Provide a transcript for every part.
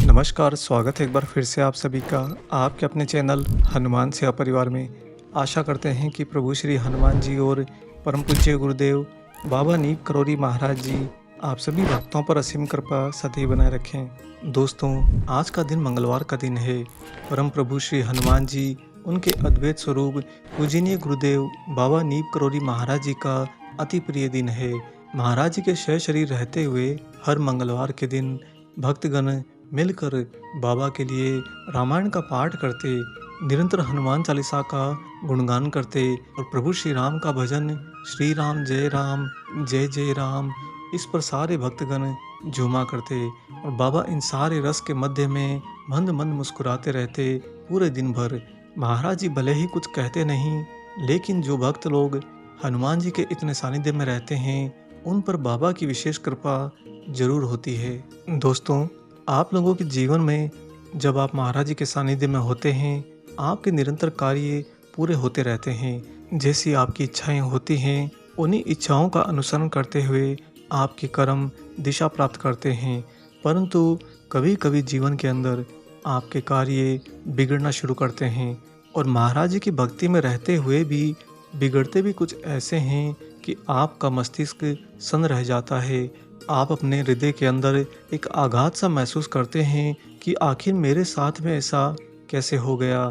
नमस्कार, स्वागत है एक बार फिर से आप सभी का आपके अपने चैनल हनुमान सेवा परिवार में। आशा करते हैं कि प्रभु श्री हनुमान जी और परम पूज्य गुरुदेव बाबा नीम करौरी महाराज जी आप सभी भक्तों पर असीम कृपा सदैव बनाए रखें। दोस्तों, आज का दिन मंगलवार का दिन है। परम प्रभु श्री हनुमान जी, उनके अद्वैत स्वरूप पूजनीय गुरुदेव बाबा नीम करौरी महाराज जी का अति प्रिय दिन है। महाराज जी के शेष शरीर रहते हुए हर मंगलवार के दिन भक्तगण मिलकर बाबा के लिए रामायण का पाठ करते, निरंतर हनुमान चालीसा का गुणगान करते और प्रभु श्री राम का भजन श्री राम जय जय राम, इस पर सारे भक्तगण झूमा करते और बाबा इन सारे रस के मध्य में मंद मंद मुस्कुराते रहते पूरे दिन भर। महाराज जी भले ही कुछ कहते नहीं, लेकिन जो भक्त लोग हनुमान जी के इतने सानिध्य में रहते हैं उन पर बाबा की विशेष कृपा जरूर होती है। दोस्तों, आप लोगों के जीवन में जब आप महाराज जी के सानिध्य में होते हैं, आपके निरंतर कार्य पूरे होते रहते हैं। जैसी आपकी इच्छाएं होती हैं, उन्हीं इच्छाओं का अनुसरण करते हुए आपके कर्म दिशा प्राप्त करते हैं। परंतु कभी कभी जीवन के अंदर आपके कार्य बिगड़ना शुरू करते हैं और महाराज जी की भक्ति में रहते हुए भी बिगड़ते भी कुछ ऐसे हैं कि आपका मस्तिष्क सन्न रह जाता है। आप अपने हृदय के अंदर एक आघात सा महसूस करते हैं कि आखिर मेरे साथ में ऐसा कैसे हो गया,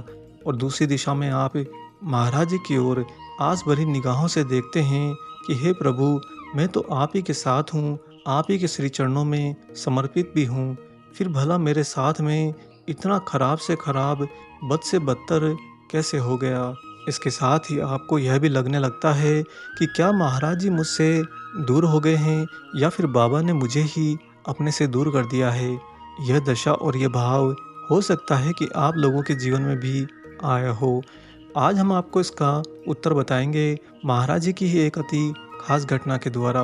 और दूसरी दिशा में आप महाराज जी की ओर आस भरी निगाहों से देखते हैं कि हे प्रभु, मैं तो आप ही के साथ हूँ, आप ही के श्री चरणों में समर्पित भी हूँ, फिर भला मेरे साथ में इतना खराब से खराब, बद से बदतर कैसे हो गया। इसके साथ ही आपको यह भी लगने लगता है कि क्या महाराज जी मुझसे दूर हो गए हैं या फिर बाबा ने मुझे ही अपने से दूर कर दिया है। यह दशा और यह भाव हो सकता है कि आप लोगों के जीवन में भी आया हो। आज हम आपको इसका उत्तर बताएंगे महाराज जी की ही एक अति खास घटना के द्वारा।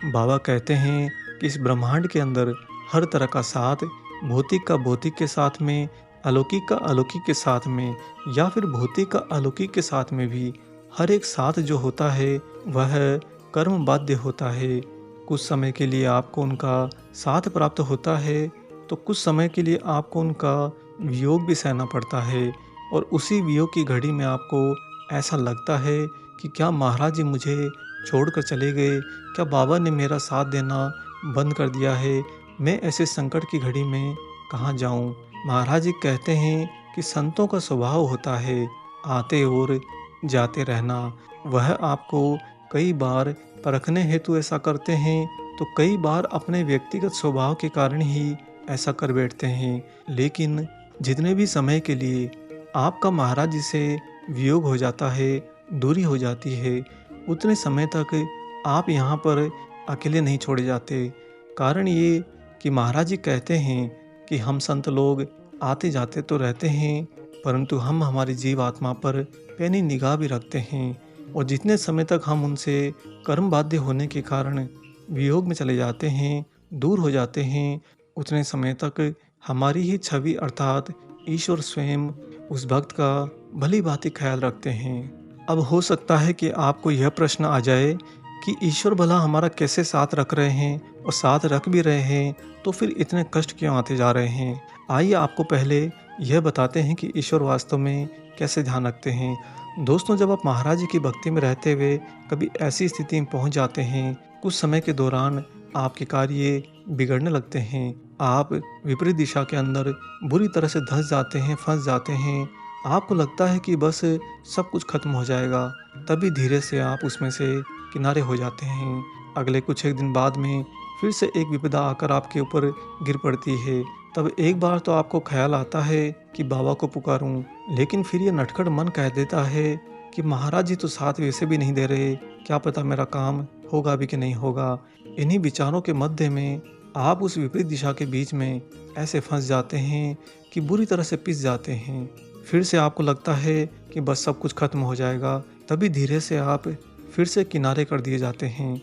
बाबा कहते हैं कि इस ब्रह्मांड के अंदर हर तरह का साथ, भौतिक का भौतिक के साथ में, अलौकिक का अलौकिक के साथ में, या फिर भौतिक का अलौकिक के साथ में भी हर एक साथ जो होता है वह कर्म बाध्य होता है। कुछ समय के लिए आपको उनका साथ प्राप्त होता है तो कुछ समय के लिए आपको उनका वियोग भी सहना पड़ता है, और उसी वियोग की घड़ी में आपको ऐसा लगता है कि क्या महाराज जी मुझे छोड़कर चले गए, क्या बाबा ने मेरा साथ देना बंद कर दिया है, मैं ऐसे संकट की घड़ी में कहाँ जाऊँ। महाराज जी कहते हैं कि संतों का स्वभाव होता है आते और जाते रहना। वह आपको कई बार परखने हेतु ऐसा करते हैं तो कई बार अपने व्यक्तिगत स्वभाव के कारण ही ऐसा कर बैठते हैं। लेकिन जितने भी समय के लिए आपका महाराज जी से वियोग हो जाता है, दूरी हो जाती है, उतने समय तक आप यहाँ पर अकेले नहीं छोड़े जाते। कारण ये कि महाराज जी कहते हैं कि हम संत लोग आते जाते तो रहते हैं, परंतु हम हमारी जीव आत्मा पर पैनी निगाह भी रखते हैं, और जितने समय तक हम उनसे कर्म बाध्य होने के कारण वियोग में चले जाते हैं, दूर हो जाते हैं, उतने समय तक हमारी ही छवि अर्थात ईश्वर स्वयं उस भक्त का भली भांति ख्याल रखते हैं। अब हो सकता है कि आपको यह प्रश्न आ जाए कि ईश्वर भला हमारा कैसे साथ रख रहे हैं, और साथ रख भी रहे हैं तो फिर इतने कष्ट क्यों आते जा रहे हैं। आइए आपको पहले यह बताते हैं कि ईश्वर वास्तव में कैसे ध्यान रखते हैं। दोस्तों, जब आप महाराज जी की भक्ति में रहते हुए कभी ऐसी स्थिति में पहुंच जाते हैं, कुछ समय के दौरान आपके कार्य बिगड़ने लगते हैं, आप विपरीत दिशा के अंदर बुरी तरह से धंस जाते हैं, फंस जाते हैं, आपको लगता है कि बस सब कुछ खत्म हो जाएगा, तभी धीरे से आप उसमें से किनारे हो जाते हैं। अगले कुछ एक दिन बाद में फिर से एक विपदा आकर आपके ऊपर गिर पड़ती है। तब एक बार तो आपको ख्याल आता है कि बाबा को पुकारूं, लेकिन फिर ये नटखट मन कह देता है कि महाराज जी तो साथ वैसे भी नहीं दे रहे, क्या पता मेरा काम होगा भी कि नहीं होगा। इन्हीं विचारों के मध्य में आप उस विपरीत दिशा के बीच में ऐसे फंस जाते हैं कि बुरी तरह से पिस जाते हैं। फिर से आपको लगता है कि बस सब कुछ खत्म हो जाएगा, तभी धीरे से आप फिर से किनारे कर दिए जाते हैं।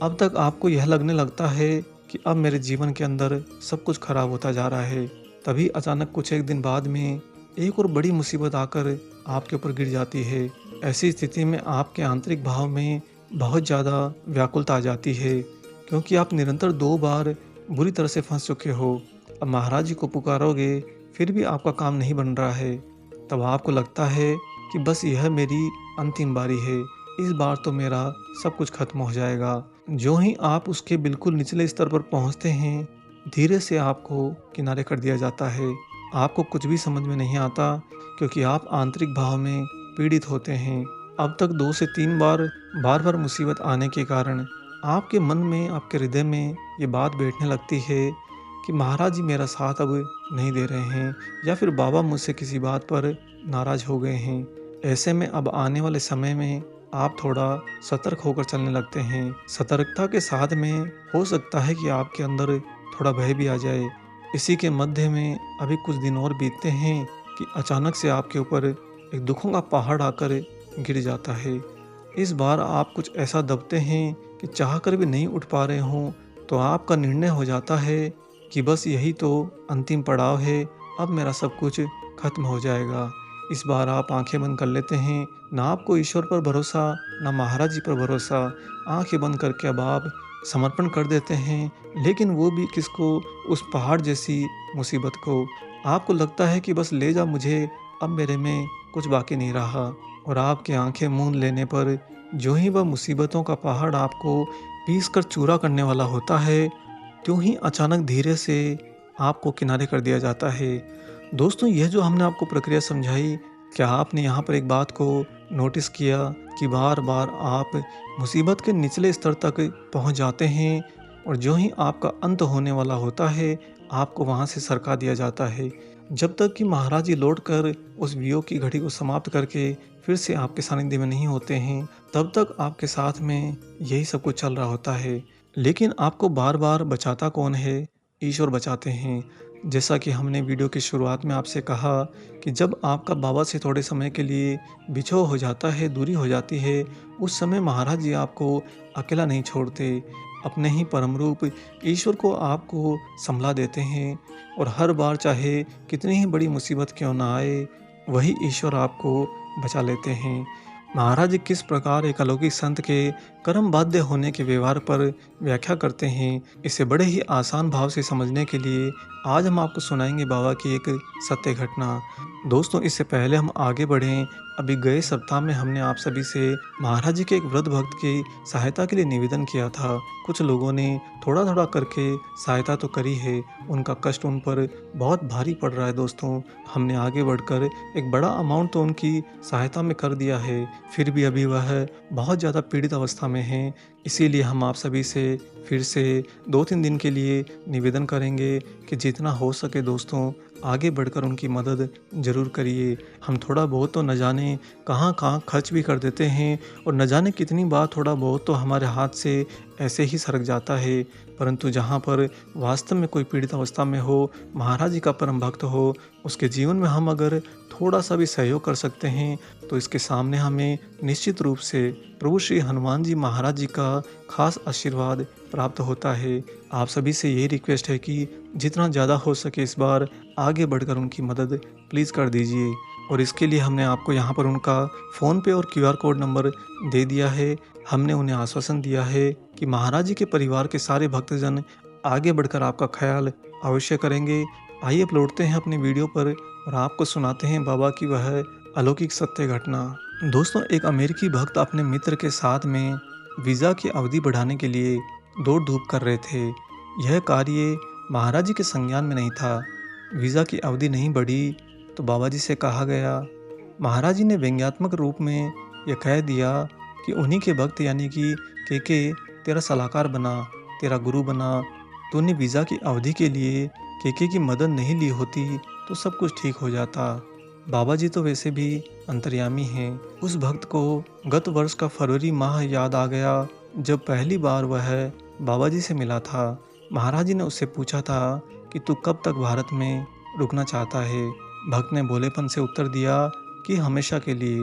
अब तक आपको यह लगने लगता है कि अब मेरे जीवन के अंदर सब कुछ खराब होता जा रहा है। तभी अचानक कुछ एक दिन बाद में एक और बड़ी मुसीबत आकर आपके ऊपर गिर जाती है। ऐसी स्थिति में आपके आंतरिक भाव में बहुत ज़्यादा व्याकुलता आ जाती है, क्योंकि आप निरंतर 2 बार बुरी तरह से फंस चुके हो। अब महाराज जी को पुकारोगे फिर भी आपका काम नहीं बन रहा है। तब आपको लगता है कि बस यह मेरी अंतिम बारी है, इस बार तो मेरा सब कुछ खत्म हो जाएगा। जो ही आप उसके बिल्कुल निचले स्तर पर पहुंचते हैं, धीरे से आपको किनारे कर दिया जाता है। आपको कुछ भी समझ में नहीं आता क्योंकि आप आंतरिक भाव में पीड़ित होते हैं। अब तक 2 से 3 बार बार मुसीबत आने के कारण आपके मन में, आपके हृदय में ये बात बैठने लगती है कि महाराज जी मेरा साथ अब नहीं दे रहे हैं, या फिर बाबा मुझसे किसी बात पर नाराज हो गए हैं। ऐसे में अब आने वाले समय में आप थोड़ा सतर्क होकर चलने लगते हैं। सतर्कता के साथ में हो सकता है कि आपके अंदर थोड़ा भय भी आ जाए। इसी के मध्य में अभी कुछ दिन और बीतते हैं कि अचानक से आपके ऊपर एक दुखों का पहाड़ आकर गिर जाता है। इस बार आप कुछ ऐसा दबते हैं कि चाहकर भी नहीं उठ पा रहे हों, तो आपका निर्णय हो जाता है कि बस यही तो अंतिम पड़ाव है, अब मेरा सब कुछ खत्म हो जाएगा। इस बार आप आंखें बंद कर लेते हैं। ना आपको ईश्वर पर भरोसा, ना महाराज जी पर भरोसा। आंखें बंद करके अब आप समर्पण कर देते हैं, लेकिन वो भी किसको? उस पहाड़ जैसी मुसीबत को। आपको लगता है कि बस ले जा मुझे, अब मेरे में कुछ बाकी नहीं रहा। और आपकी आंखें मूंद लेने पर जो ही वह मुसीबतों का पहाड़ आपको पीस कर चूरा करने वाला होता है, त्यों ही अचानक धीरे से आपको किनारे कर दिया जाता है। दोस्तों, यह जो हमने आपको प्रक्रिया समझाई, क्या आपने यहाँ पर एक बात को नोटिस किया कि बार बार आप मुसीबत के निचले स्तर तक पहुँच जाते हैं और जो ही आपका अंत होने वाला होता है, आपको वहाँ से सरका दिया जाता है। जब तक कि महाराज जी लौट कर उस वियोग की घड़ी को समाप्त करके फिर से आपके सानिध्य में नहीं होते हैं, तब तक आपके साथ में यही सब कुछ चल रहा होता है। लेकिन आपको बार बार बचाता कौन है? ईश्वर बचाते हैं। जैसा कि हमने वीडियो की शुरुआत में आपसे कहा कि जब आपका बाबा से थोड़े समय के लिए बिछोह हो जाता है, दूरी हो जाती है, उस समय महाराज जी आपको अकेला नहीं छोड़ते। अपने ही परम रूप ईश्वर को आपको संभला देते हैं और हर बार चाहे कितनी ही बड़ी मुसीबत क्यों ना आए, वही ईश्वर आपको बचा लेते हैं। महाराज जी किस प्रकार एक अलौकिक संत के कर्म बाध्य होने के व्यवहार पर व्याख्या करते हैं, इसे बड़े ही आसान भाव से समझने के लिए आज हम आपको सुनाएंगे बाबा की एक सत्य घटना। दोस्तों, इससे पहले हम आगे बढ़ें, अभी गए सप्ताह में हमने आप सभी से महाराज जी के एक वृद्ध भक्त की सहायता के लिए निवेदन किया था। कुछ लोगों ने थोड़ा थोड़ा करके सहायता तो करी है, उनका कष्ट उन पर बहुत भारी पड़ रहा है। दोस्तों, हमने आगे बढ़कर एक बड़ा अमाउंट तो उनकी सहायता में कर दिया है, फिर भी अभी वह बहुत ज़्यादा पीड़ित अवस्था में हैं। इसीलिए हम आप सभी से फिर से 2-3 दिन के लिए निवेदन करेंगे कि जितना हो सके दोस्तों, आगे बढ़कर उनकी मदद ज़रूर करिए। हम थोड़ा बहुत तो न जाने कहाँ कहाँ खर्च भी कर देते हैं और न जाने कितनी बार थोड़ा बहुत तो हमारे हाथ से ऐसे ही सरक जाता है, परंतु जहाँ पर वास्तव में कोई पीड़ित अवस्था में हो, महाराज जी का परम भक्त हो, उसके जीवन में हम अगर थोड़ा सा भी सहयोग कर सकते हैं, तो इसके सामने हमें निश्चित रूप से प्रभु श्री हनुमान जी महाराज जी का खास आशीर्वाद प्राप्त होता है। आप सभी से यही रिक्वेस्ट है कि जितना ज़्यादा हो सके इस बार आगे बढ़कर उनकी मदद प्लीज़ कर दीजिए। और इसके लिए हमने आपको यहाँ पर उनका फ़ोन पे और QR कोड नंबर दे दिया है। हमने उन्हें आश्वासन दिया है कि महाराज जी के परिवार के सारे भक्तजन आगे बढ़कर आपका ख्याल अवश्य करेंगे। आइए अब लौटते हैं अपने वीडियो पर और आपको सुनाते हैं बाबा की वह अलौकिक सत्य घटना। दोस्तों, एक अमेरिकी भक्त अपने मित्र के साथ में वीज़ा की अवधि बढ़ाने के लिए दौड़ धूप कर रहे थे। यह कार्य महाराज जी के संज्ञान में नहीं था। वीज़ा की अवधि नहीं बढ़ी तो बाबा जी से कहा गया। महाराज जी ने व्यंग्यात्मक रूप में यह कह दिया कि उन्हीं के भक्त यानी कि के तेरा सलाहकार बना, तेरा गुरु बना। तूने वीज़ा की अवधि के लिए के की मदद नहीं ली होती तो सब कुछ ठीक हो जाता। बाबा जी तो वैसे भी अंतर्यामी हैं। उस भक्त को गत वर्ष का फरवरी माह याद आ गया, जब पहली बार वह बाबा जी से मिला था। महाराज जी ने उससे पूछा था कि तू कब तक भारत में रुकना चाहता है। भक्त ने भोलेपन से उत्तर दिया कि हमेशा के लिए।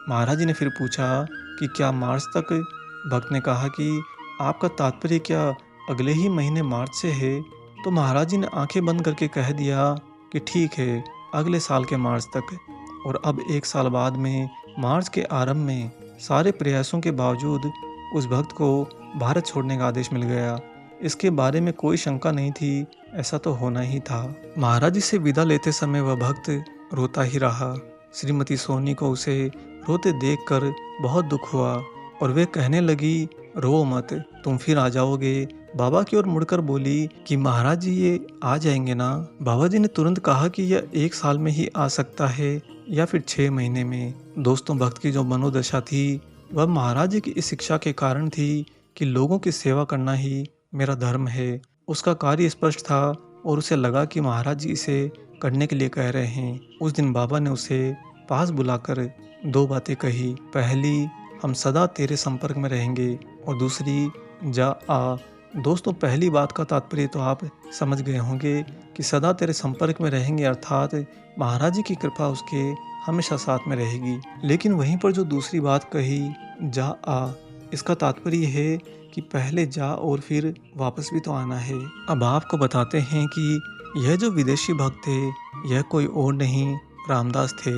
महाराज जी ने फिर पूछा कि क्या मार्च तक? भक्त ने कहा कि आपका तात्पर्य क्या अगले ही महीने मार्च से है? तो महाराज जी ने आंखें बंद करके कह दिया कि ठीक है, अगले साल के मार्च तक। और अब 1 साल बाद में मार्च के आरंभ में सारे प्रयासों के बावजूद उस भक्त को भारत छोड़ने का आदेश मिल गया। इसके बारे में कोई शंका नहीं थी, ऐसा तो होना ही था। महाराज जी से विदा लेते समय वह भक्त रोता ही रहा। श्रीमती सोनी को उसे रोते देखकर बहुत दुख हुआ और वे कहने लगी, रो मत, तुम फिर आ जाओगे। बाबा की ओर मुड़कर बोली कि महाराज जी ये आ जाएंगे ना। बाबा जी ने तुरंत कहा कि यह 1 साल में ही आ सकता है या फिर 6 महीने में। दोस्तों, भक्त की जो मनोदशा थी वह महाराज जी की इस शिक्षा के कारण थी कि लोगों की सेवा करना ही मेरा धर्म है। उसका कार्य स्पष्ट था और उसे लगा कि महाराज जी इसे करने के लिए कह रहे हैं। उस दिन बाबा ने उसे पास बुलाकर 2 बातें कही। पहली, हम सदा तेरे संपर्क में रहेंगे, और दूसरी, जा आ। दोस्तों, पहली बात का तात्पर्य तो आप समझ गए होंगे कि सदा तेरे संपर्क में रहेंगे अर्थात महाराज जी की कृपा उसके हमेशा साथ में रहेगी। लेकिन वहीं पर जो दूसरी बात कही, जा आ, इसका तात्पर्य है कि पहले जा और फिर वापस भी तो आना है। अब आपको बताते हैं कि यह जो विदेशी भक्त थे यह कोई और नहीं, रामदास थे।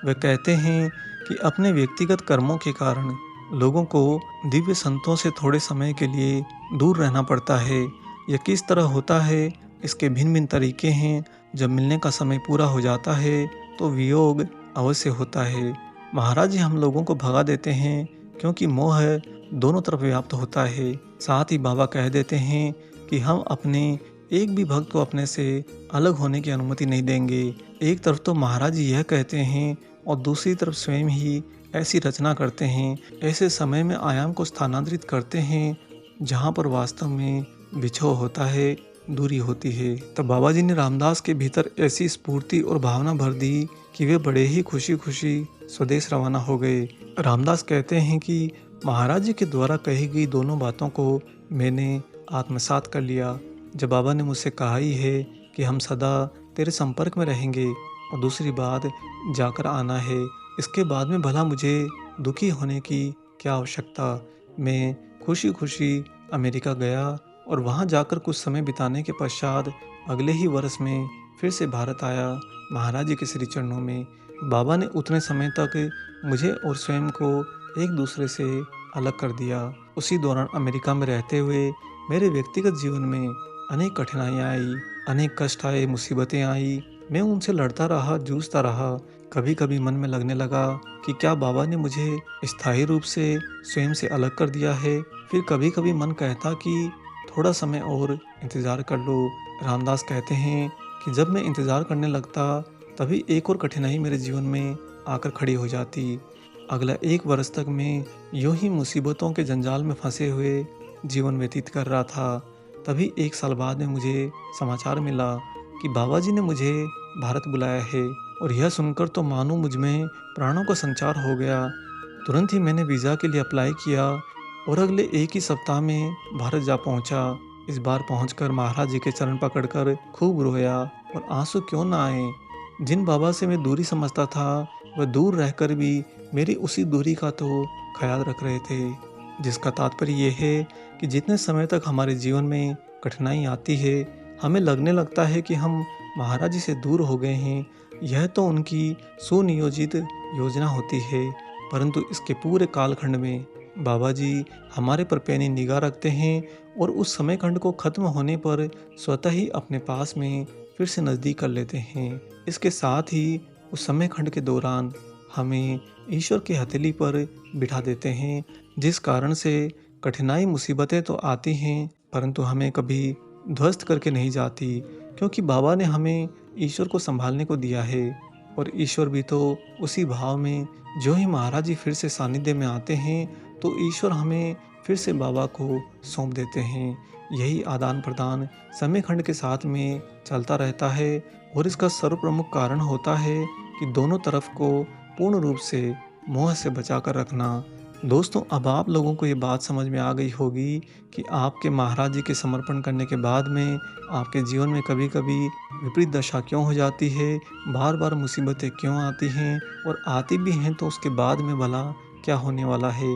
वे कहते हैं कि अपने व्यक्तिगत कर्मों के कारण लोगों को दिव्य संतों से थोड़े समय के लिए दूर रहना पड़ता है। यह किस तरह होता है, इसके भिन्न भिन्न तरीके हैं। जब मिलने का समय पूरा हो जाता है तो वियोग अवश्य होता है। महाराज जी हम लोगों को भगा देते हैं क्योंकि मोह दोनों तरफ व्याप्त होता है। साथ ही बाबा कह देते हैं कि हम अपने एक भी भक्त को अपने से अलग होने की अनुमति नहीं देंगे। एक तरफ तो महाराज जी यह कहते हैं और दूसरी तरफ स्वयं ही ऐसी रचना करते हैं, ऐसे समय में आयाम को स्थानांतरित करते हैं जहाँ पर वास्तव में बिछोह होता है, दूरी होती है। तब बाबा जी ने रामदास के भीतर ऐसी स्फूर्ति और भावना भर दी कि वे बड़े ही खुशी खुशी स्वदेश रवाना हो गए। रामदास कहते हैं कि महाराज जी के द्वारा कही गई दोनों बातों को मैंने आत्मसात कर लिया। जब बाबा ने मुझसे कहा ही है कि हम सदा तेरे संपर्क में रहेंगे और दूसरी बात जाकर आना है, इसके बाद में भला मुझे दुखी होने की क्या आवश्यकता। मैं खुशी खुशी अमेरिका गया और वहाँ जाकर कुछ समय बिताने के पश्चात अगले ही वर्ष में फिर से भारत आया महाराज जी के श्री चरणों में। बाबा ने उतने समय तक मुझे और स्वयं को एक दूसरे से अलग कर दिया। उसी दौरान अमेरिका में रहते हुए मेरे व्यक्तिगत जीवन में अनेक कठिनाइयाँ आई, अनेक कष्ट आए, मुसीबतें आई। मैं उनसे लड़ता रहा, जूझता रहा। कभी कभी मन में लगने लगा कि क्या बाबा ने मुझे स्थायी रूप से स्वयं से अलग कर दिया है। फिर कभी कभी मन कहता कि थोड़ा समय और इंतज़ार कर लो। रामदास कहते हैं कि जब मैं इंतज़ार करने लगता तभी एक और कठिनाई मेरे जीवन में आकर खड़ी हो जाती। अगला 1 वर्ष तक मैं यूं ही मुसीबतों के जंजाल में फंसे हुए जीवन व्यतीत कर रहा था। तभी 1 साल बाद में मुझे समाचार मिला कि बाबा जी ने मुझे भारत बुलाया है, और यह सुनकर तो मानो मुझ में प्राणों का संचार हो गया। तुरंत ही मैंने वीज़ा के लिए अप्लाई किया और अगले 1 ही सप्ताह में भारत जा पहुंचा। इस बार पहुंचकर महाराज जी के चरण पकड़कर खूब रोया, और आंसू क्यों ना आए। जिन बाबा से मैं दूरी समझता था वह दूर रहकर भी मेरी उसी दूरी का तो ख्याल रख रहे थे। जिसका तात्पर्य ये है कि जितने समय तक हमारे जीवन में कठिनाई आती है हमें लगने लगता है कि हम महाराज जी से दूर हो गए हैं। यह तो उनकी सुनियोजित योजना होती है, परंतु इसके पूरे कालखंड में बाबा जी हमारे पर पैनी निगाह रखते हैं और उस समय खंड को खत्म होने पर स्वतः ही अपने पास में फिर से नज़दीक कर लेते हैं। इसके साथ ही उस समय खंड के दौरान हमें ईश्वर की हथेली पर बिठा देते हैं, जिस कारण से कठिनाई मुसीबतें तो आती हैं परंतु हमें कभी ध्वस्त करके नहीं जाती, क्योंकि बाबा ने हमें ईश्वर को संभालने को दिया है। और ईश्वर भी तो उसी भाव में, जो ही महाराज जी फिर से सानिध्य में आते हैं तो ईश्वर हमें फिर से बाबा को सौंप देते हैं। यही आदान प्रदान समय खंड के साथ में चलता रहता है, और इसका सर्वप्रमुख कारण होता है कि दोनों तरफ को पूर्ण रूप से मोह से बचा कर रखना। दोस्तों, अब आप लोगों को ये बात समझ में आ गई होगी कि आपके महाराज जी के समर्पण करने के बाद में आपके जीवन में कभी कभी विपरीत दशा क्यों हो जाती है, बार बार मुसीबतें क्यों आती हैं, और आती भी हैं तो उसके बाद में भला क्या होने वाला है।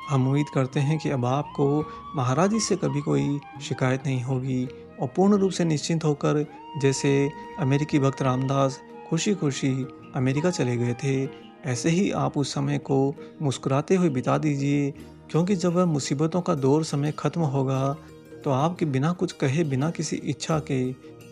हम उम्मीद करते हैं कि अब आपको महाराज जी से कभी कोई शिकायत नहीं होगी, और पूर्ण रूप से निश्चिंत होकर, जैसे अमेरिकी भक्त रामदास खुशी खुशी अमेरिका चले गए थे, ऐसे ही आप उस समय को मुस्कुराते हुए बिता दीजिए, क्योंकि जब वह मुसीबतों का दौर समय खत्म होगा तो आपके बिना कुछ कहे, बिना किसी इच्छा के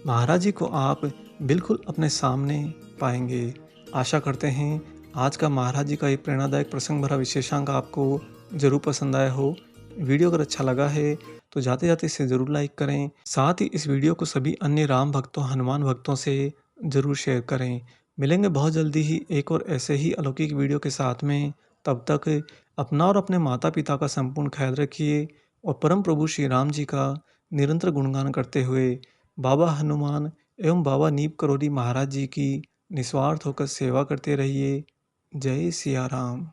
महाराज जी को आप बिल्कुल अपने सामने पाएँगे। आशा करते हैं आज का महाराज जी का ये प्रेरणादायक प्रसंग भरा विशेषांक आपको ज़रूर पसंद आया हो। वीडियो अगर अच्छा लगा है तो जाते-जाते इसे ज़रूर लाइक करें। साथ ही इस वीडियो को सभी अन्य राम भक्तों, हनुमान भक्तों से ज़रूर शेयर करें। मिलेंगे बहुत जल्दी ही एक और ऐसे ही अलौकिक वीडियो के साथ में। तब तक अपना और अपने माता-पिता का संपूर्ण ख़्याल रखिए और परम प्रभु श्री राम जी का निरंतर गुणगान करते हुए बाबा हनुमान एवं बाबा नीम करोली महाराज जी की निस्वार्थ होकर सेवा करते रहिए। जय सिया राम।